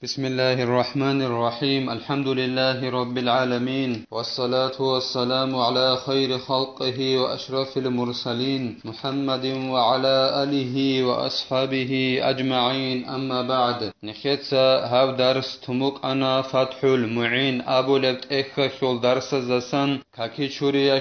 بسم الله الرحمن الرحيم الحمد لله رب العالمين والصلاة والسلام على خير خلقه وأشرف المرسلين محمد وعلى آله وأصحابه أجمعين أما بعد نخيتسا هاو درس تموك أنا فتح المعين أبو لبت إخشول درس زسان كاكي شوريا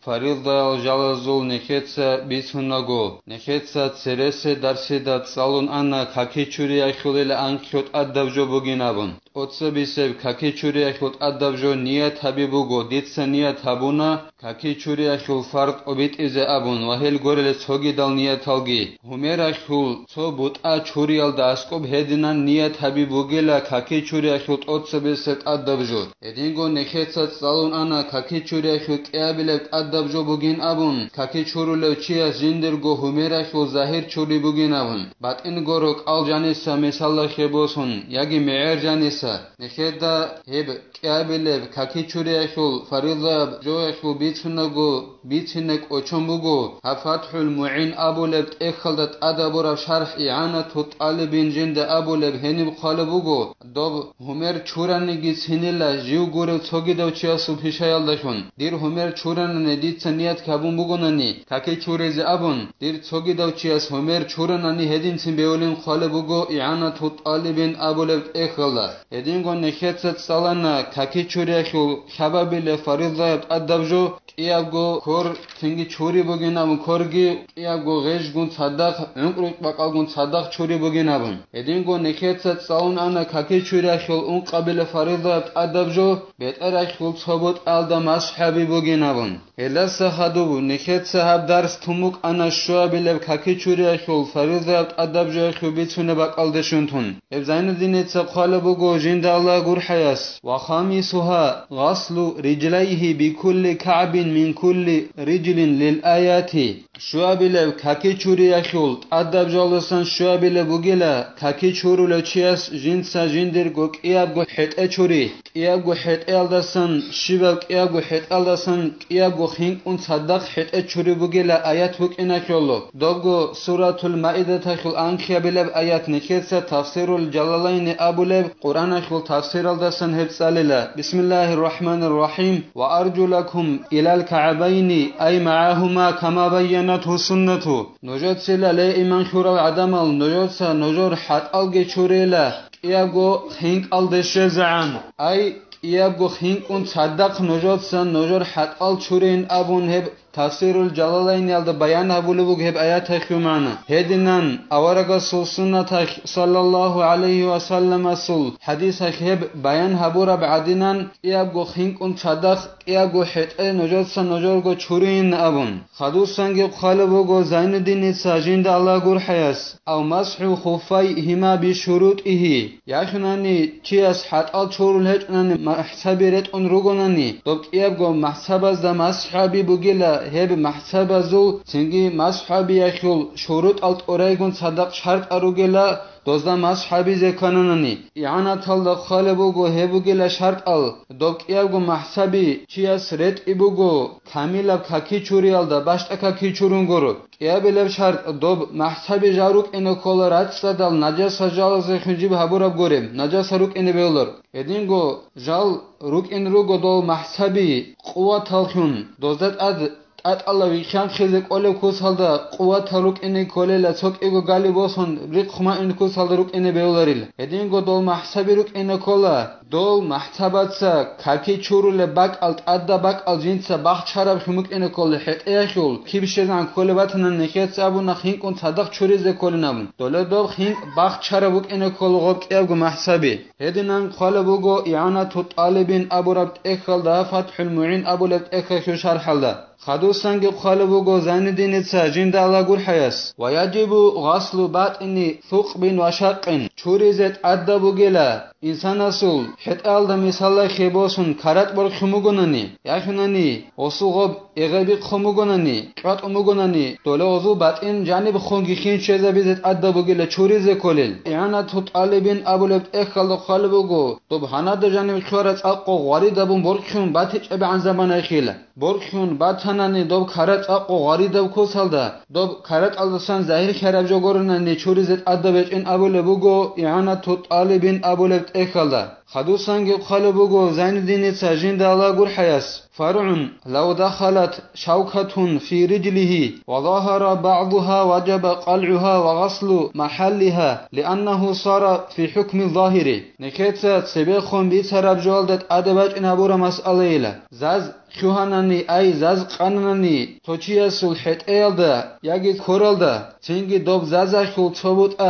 فريضة جلزول نخيتسا بيسونغو نخيتسا تسرسي درسي دات صالون أنا كاكي شوريا خلال أنكيوت أدبجو بوغينابون أتسا بيسيب كاكي شوريا خلال أدبجو نية حبيبوغو ديتسا نية حبونا كاكي شوريا خلال فرد أبيت إزي أبون وهيل غورل تسوغي دال نية تلغي هميرا خلال تو بوتا شوريال داسكوب هيدنا نية حبيبوغيلا كاكي شوريا خلال أتسا بيسيب أدبجو إدينغو نخيتسا صالون أنا كاكي شوريا خلال كيابلت أدبجو بوغين أبون كاكي شورولو چياس جندرغو هميرا خلال ظاهر چوري بوغين أبون بات إن غوروك آل جانيسا مثال خيبوسون ياغي معير جانيسا نخيدا هب كيابلب كاكي چوريا خلال فريضة جو خلال بيتسنغو بيتسنك أوچنبوغو هفتح المعين أبو لبت إخلدت أدبورا شرح إعانة طالبين جند أبو لب هنب قالبوغو دوب همير چورانيگي سينيلا جيو غورو چوغي دو چياسو پيشايال دشون دير همير چوران نديت سنيات كابون بوغوناني كاكي چوريز أبون دير چوغي دو چياس همير چوراناني هدين سن بيولين قالبوغو إعانة طالبين أبو لبت إخلدا هدينغو نخيتسات سالانا كاكي چوريا خل خبابي لفريضة أدبجو كيابغو كور تنگي چوري بوغينابون كورگي كيابغو غيشگون صدق انقروك باقالگون صدق چوري بوغينابون هدينغو نخيتسات سالون أنا كاكي چوريا خل اون قبل فريضة أدبجو بيتر خل صبوت ألدا مصحابي بوغينابون هلسا خدوبو نخيتسا هب درس تموك أنا شوابي كاكي چوريا خل فريضة أدبجو خل بيتونه باقالدشونتون ابزاين دينيتسا قالبوغو جند الله غور حياس وخامسها غسل رجليه بكل كعب من كل رجل للآيات شوابيلب كاكي چوريا خل أدبجالسان شوابيلب بوغيلا كاكي چورولو چياس جنسا جندر غوك إيابغو حت چوري إيابغو حت ألدسان شبك إيابغو حت ألدسان إيابغو خينك اون صدق حت چوري بوغيلا آيات بوك إنا خلو دوغو سورة المائدة تخل أنخيا بلب آيات نكيتسا تفسير الجلالين أبو لب قرآن خل تفسير ألدسان هبساللا بسم الله الرحمن الرحيم وأرجلكم إلى الكعبين أي معهما كما بينته سنة نجد سلا لي إيمان شورا عدمال نجد سا نجر حد ألغي چوريلا إيابغو خينك ألدشزعان أي إيابغو خينك اون صدق نجد سا نجر حد أل چورين أبون هب تفسير الجلالين يلد بيان هبولوغ هب آيات خيومانا هدنان أورغا سنة صلى الله عليه وسلم سل حديث هب بيان هبورا بعدنان إيابغو خينك اون صدق إيابغو حد نجد سا نجرغو چورين أبون خدوس سنگي قالبوغو زين الدين ساجند الله غور حياس أو مسح خفاي هما بشروطه يخناني چياس حد أل چورل هجناني محسابيرت اون روغناني دوك إيابغو محسابز دا مسحابي بوغيلا هب محسابة زو سنگي مصحابي يخول شروط الت أوريغون صدق شرط أروغلا دوزدا مصحابي زكاناناني إعانة الله خالبوغو هبوغلا شرط ال دوك إيابغو محسابي چياس رت إبوغو كاميلاب كاكي چوري الدا باشتا كاكي چورونغورو إيابلاب شرط دوب محسابي جاروك إنو كولارات سادال نجاسة جال زخنجيب هبوراب غوريم نجاسة روك إنو بيولر إدينغو جال روك إن روغو دو محسابي قوة تلخون دوزدات أد الله ويخان خيزك أولي كوس هالدا قوة تروك إني كوليلا سوك إيغو غالي بوسون ريق خما إن كوس هالدا روك إني بيولاريل هدينغو دول محسابي روك إني كولا دول محساباتسا كاكي چورولي باك ألت أدى باك أل جنسا باق چاراب خموك إني كولي حيط إيخول كيبشيزان كولي باتنا نخيط سابونا خينك اون صدق چوريزي كولي نابون دولي دول خينك باق چارابوك إني كولي غوك إيغو محسابي هدينان خالبوغو إعانة طالبين أبو ربط إخل دا فتح المعين أبو لبت إخل شرح دا خدو سنگ قالبوغو زين دينيتسا جند الله غور حياس ويجب غسل باطن ثقب وشق چوريزت أدبوغلا إنسان أصول حت ألدا مثال خيبوسون كارات بر خموغوناني يخناني أصوغب إغبي خموغوناني كات أموغوناني دولة وضو باطن جانب خونگي خين شيزا بيزت أدبوغلا چوريزة كولل إعانة طالبين أبو لبت إخل قالبوغو طب هانا دا جانب خورت أقو غاري دابون برخون باتش أبي عن زمان خيلة برخون بات batanani dob karat aqo gharida kosalda dob karat alsan zahir kharab jogornani chorizet adabech in abule bugo iana tot alibin abule ekhalda خدوسانگ خالبوگو زين دين تاجين دالا gur حياس فرع لو دخلت شوكة في رجله وظهر بعضها وجب قلعها وغسل محلها لأنه صار في حكم الظاهر نكتت سبيخون بيتراب جولدت أدباج إنابور مسألة زاز خيوهاناني أي زاز قاناناني توچياسول حت إلدا يجد كورلدا تنجي دوب زازا خول تبوت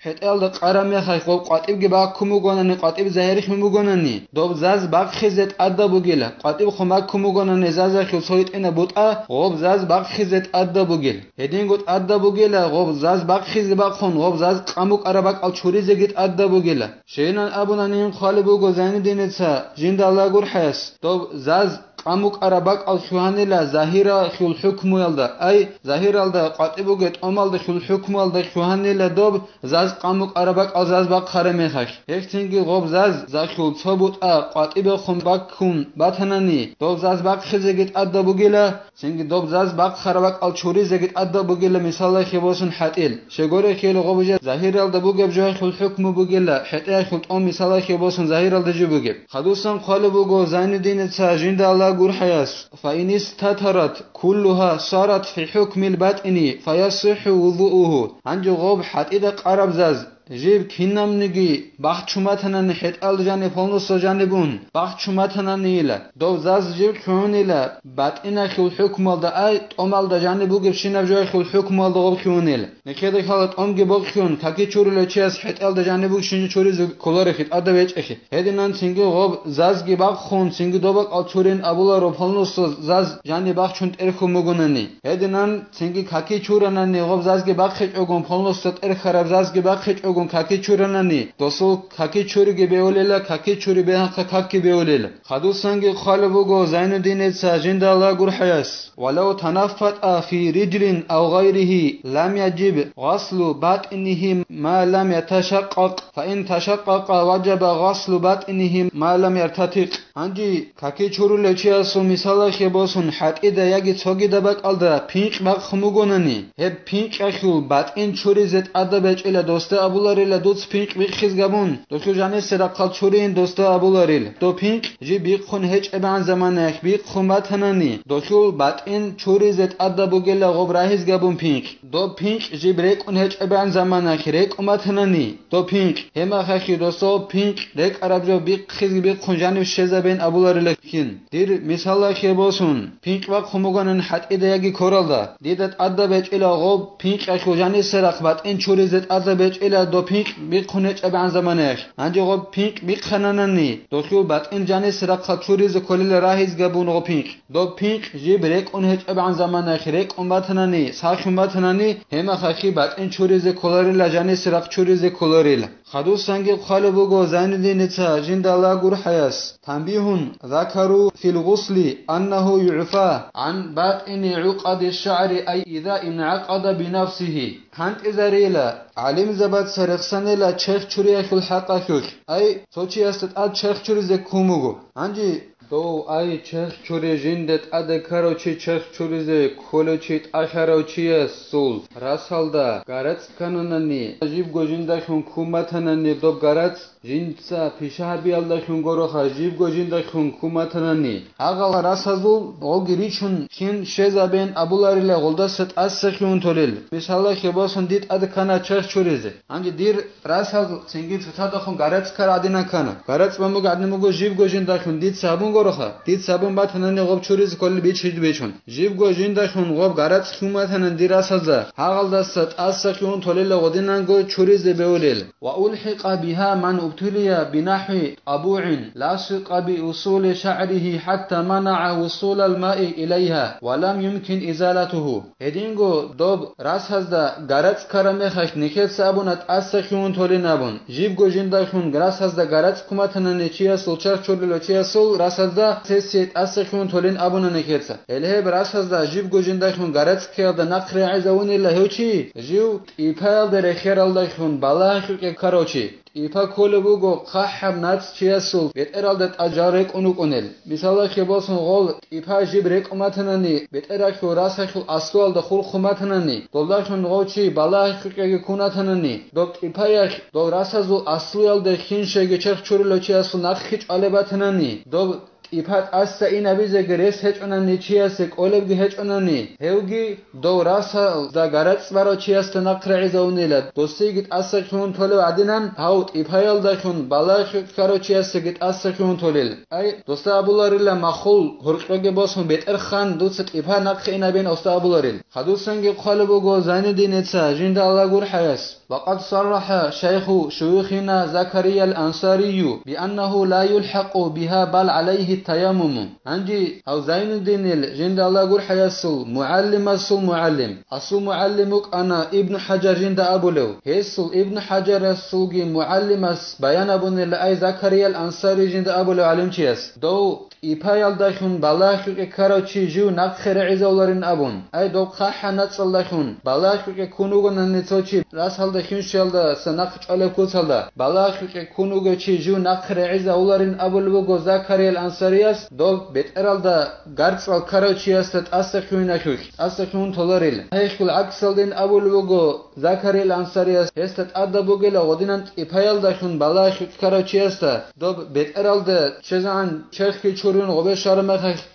حت إلدا قرامي خيخوب قاتب جباك كموغوناني قاتب زهيرخ مموغوناني دوب زاز باق خزت أدبوغيلا قاتب خماك كموغوناني زازا خول صويت إنا بوت غوب زاز باق خزت أدبوغيل هدين قوت أدبوغيلا غوب زاز باق خز باقخون غوب زاز قاموك أراباك الچوري زيگت أدبوغيلا شينان أبونانين خالبوغو زين دينتا جندالا gur حياس دوب زاز قاموك أراباك الخوانيلا زاهيرا خل حكم يلدا أي زاهيرا الدا قاتبوغت أمالدا خل حكم يلدا خوانيلا دوب زاز قاموك أراباك الزاز باق خرميخش هيك تنجي غوب زاز زاخل ثبوت قاتبو خم باكون باتناني دوب زاز باق خزيگت أدبوغيلا تنجي دوب زاز باق خراباك الچوري زيگت أدبوغيلا مثالا خيبوسن حتيل شغوري خيل غوبجا زاهيرا الدا بوغب جوه خل حكم بوغيلا حتى خل أم مثالا خيبوسن زاهيرا الدا جبوغب خدوسن خالبوغو زين دين تاجين دالا gur حياس فإن استترت كلها صارت في حكم الباطن فيصح وضوءه عنجو غوب حد إذا قرب زاز جيب كينام نجي باخ چوماتنا نحت الجاني فونوس جانبون باخ چوماتنا نيلا دو زاز جيب كونيلا باطنا خل حكم دا اي تومال دا جانبو گب شيناب جوي خل حكم دا غوب كونيلا نكيد خالت ام گي بوك كون كاكي چوريلا چياس حت ال دا جانبو شينجي چوري كولار خيت ادا ويچ اخي هدينان سينگي غوب زاز گي باخ خون سينگي دوباك ال چورين ابولا رو فونوس زاز جاني باخ چونت ارخو مگوناني هدينان سينگي كاكي چوراناني غوب زاز گي باخ خيت اوگون فونوس تت ار خراب زاز گي باخ خيت kaki çuranani dosol kaki çuri gibi olela kaki çuri behan kaki gibi olela khadu sangi khalabugo zainuddin sajinda Allah gur hayas walau tanaffat fi rijlin aw ghayrihi lam yajib ghaslu batnihi ma lam yatashaqqaq fa in tashaqqaqa wajaba ghaslu batnihi ma lam yartatiq anji kaki çurule chiasu misala khebosun hatida yagi çogi dabak alda pinq baq khumugonani hep pinq akhul batin çuri zet adabechela dosta abular لا دوت پینک بیخیز گبون دکتر جانی سرقت چورین دوستا ابولاریل دو پینک جی بیق خون هیچ ابان زمانه بیق خون باتنانی دکتر بات این چوری زد ادبوگل غوب راهیز گبون پینک دو پینک جی بریک اون هیچ ابان زمانه ریک امتنانی دو پینک هما خخی دوستا پینک ریک عرب جو بیق خیز بیق خون جانی شزا بین ابولاریل کین دیر مثال خی بوسون پینک وق خموگانن حد ایدهگی کورالدا دیدت ادبچ الا غوب پینک اخو جانی سرقت این چوری زد ادبچ الا دو پینک بیخونه چه به زمانه انجا غو پینک بیخناننی دکتر بعد این جانی سرقت چوریز کلیل راهیز گبون غو پینک دو پینک جی بریک اون هیچ به زمانه خریک اون باتنانی ساخون باتنانی هما خاکی بعد این چوریز کلاریل جانی سرق چوریز کلاریل خدو سنگ خالبوگو زainuddin تاجين دالا gur حياس تنبيه ذكروا في الغسل أنه يعفى عن باطن عقد الشعر أي إذا انعقد بنفسه هند إزاريلا علم زباد سرقسانيلا چخ چوريا خل حقا خل أي توچي استد اد چخ چوري زكوموگو انجي دو أي چخ چوري جندت اد كاروچي چخ چوري زي كولوچيت آشاروچي سول راسالدا غارت كانوناني جيب گوجندا خون كوماتاناني دو غارت جنسا پیشهبی الله خون گورو خجیب گوجندا خون کوماتنانی اقل راسازول اوگریچون کین شزابن ابولاریله گولدا ست اسخون تولل مثلا خباسون دید اد کانا چخ چوریزه انجی دیر راساز سنگی فتا خون گارت کار ادینا کانا گارت بمو گادنمو جیب گوجندا خون دید صابون گورو خ دید صابون باتنانی غوب چوریز کل بیچید بیچون جیب گوجندا خون غوب گارت کوماتنن دی راسازا اقل ست اسخون تولل غدینان گو چوریز beولل و الحق بها من ابتلي بنحو أبوع لاصق بأصول شعره حتى منع وصول الماء إليها ولم يمكن إزالته هدينغو دوب راس هزدا غارت كرمخش نكت سابونت أسخون تولينابون جيب گوجندخون راس هزدا غارت كماتنن چيا سولچر چوللو چيا سول راس هزدا سيت أسخون تولين ابون نكتسا الهب راس هزدا جيب گوجندخون غارت كيدا نقر عزون الله هوچي جيو إيپال در خيرالدخون بالاخ كاروچي ipa kolebugo qahhab nats chiasul beteraldat ajare qunuqunel misala khebosun gol ipa jibrek umatanani beterakhu rasakhu aswal da khul khumatanani doldashun gochi balakh khege kunatanani dok ipayakh do rasazul aswal da khinshege cherkh churulo chiasul nakhich alebatanani do იფათ ასა ინაბიზეგერ ეს ჰეჭონანი ჩიასე ყოლებგი ჰეჭონანი ჰევგი დო რასა და გარაცვარო ჩიასთან აკრეიზაუნელა დოსიგით ასა ხუნ თოლე ადინან აუტ იფაიალ და ხუნ ბალახ ხარო ჩიასეგით ასა ხუნ თოლელ აი დოსაბულარილა მახულ ჰორყროგე ბოსონ ბეტერ ხან დუცეთ იფა ნახე ინაბენ ოსაბულარილ ხადუსენგი ყალბოგო ზაინედინეცა ჟინდა ალაგურ ჰაიას وقد صرح شيخ شيوخنا زكريا الأنصاري بأنه لا يلحق بها بل عليه التيمم عندي أو زين الدين جند الله يقول حياسل معلم أصل معلم أصل معلمك أنا ابن حجر جند أبو لو هيسل ابن حجر السوقي معلم بيان أبو أي زكريا الأنصاري جند أبو لو علم شياس دو İpayal daşun balaküke karoçi ju nakhere izavların abun. Ay do qahanat saldakun balaküke kunugun nitoçi rasal da kinşalda sanak çale kusalda balaküke kunugo çi ju nakhere izavların abul bu Zakariyal Ansariyas do beteralda gartsal karoçiyas tat asakünakük asakün tolaril. Heykul aksaldin abul bu Zakariyal Ansariyas hestat adda bugela odinant İpayal daşun balaküke karoçiyas da do beteralda çezan çerki ورون غبه شرم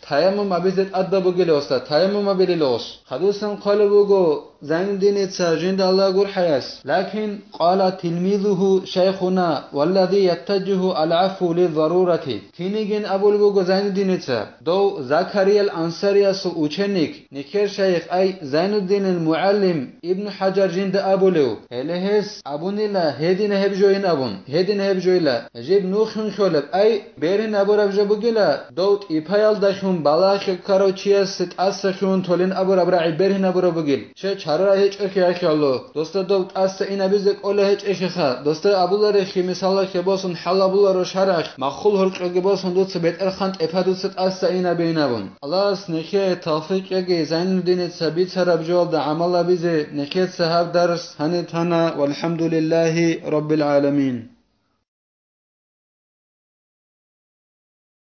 تیمم ابیزت ادب گلی است تیمم بلیلوس خدوسن قلبو زين دينيت ساجند الله غور حياس لكن قال تلميذه شيخنا والذي يتجه العفو للضرورة كينيجن أبو البوغو زين دينيت دو زكريا الأنصاري سوچنيك نكر شيخ أي زين الدين المعلم ابن حجر جند أبو لو هلهس أبوني لا هدين هبجوين أبون هدين هبجويلا جيب نوخن خولب أي بيرن أبو ربجبوغلا دوت إبهايال داشون بالاخ كاروچياس ست أسخون تولين أبو ربرعي بيرن أبو ربوغل Çara hiç ekiyakalo. Dosta do asta inabizek ole hiç ekha. Dosta abular ekhi misalla ke bosun halabular o şarak. Mahul hurqge bosun dut bet erkhant efadut asta inabinabun. Allah sneke tawfik yege zainuddin sabit sarab jawab da amala bize neket sahab ders hani tana walhamdulillahi rabbil alamin.